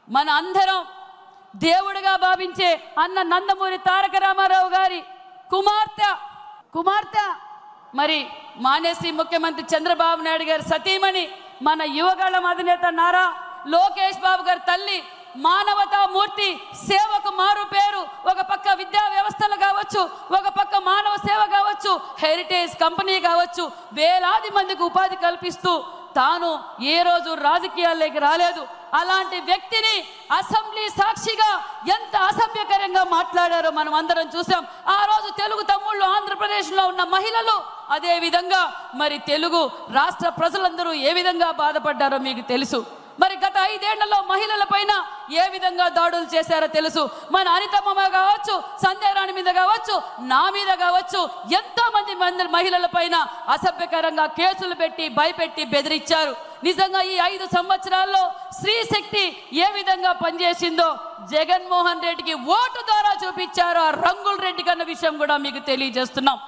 మన అందరం దేవుడిగా భావించే అన్న నందమూరి తారక రామారావు గారి కుమార్తె మరి మానేసి ముఖ్యమంత్రి చంద్రబాబు నాయుడు గారి సతీమణి మన యువగళం అధినేత నారా లోకేష్ బాబు గారి తల్లి, మానవతామూర్తి, సేవకు మారు పేరు. ఒక పక్క విద్యా వ్యవస్థలు కావచ్చు, ఒక పక్క మానవ సేవ కావచ్చు, హెరిటేజ్ కంపెనీ కావచ్చు, వేలాది మందికి ఉపాధి కల్పిస్తూ తాను ఏ రోజు రాజకీయాల్లోకి రాలేదు. అలాంటి వ్యక్తిని అసెంబ్లీ సాక్షిగా ఎంత అసభ్యకరంగా మాట్లాడారో మనం అందరం చూసాం. ఆ రోజు తెలుగు తమ్ముళ్ళు ఆంధ్రప్రదేశ్లో ఉన్న మహిళలు, అదే విధంగా మరి తెలుగు రాష్ట్ర ప్రజలందరూ ఏ విధంగా బాధపడ్డారో మీకు తెలుసు. మరి గత 5 ఏళ్లలో మహిళల పైన ఏ విధంగా దాడులు చేశారో తెలుసు. మన అనితమ్మ కావచ్చు, సంధ్యారాణి మీద కావచ్చు, నా మీద కావచ్చు, ఎంతో మంది మహిళల పైన అసభ్యకరంగా కేసులు పెట్టి భయపెట్టి బెదిరించారు. నిజంగా ఈ 5 సంవత్సరాల్లో స్త్రీ శక్తి ఏ విధంగా పనిచేసిందో జగన్మోహన్ రెడ్డికి ఓటు ద్వారా చూపించారు ఆ రంగుల రెడ్డి కన్న విషయం కూడా మీకు తెలియజేస్తున్నాం.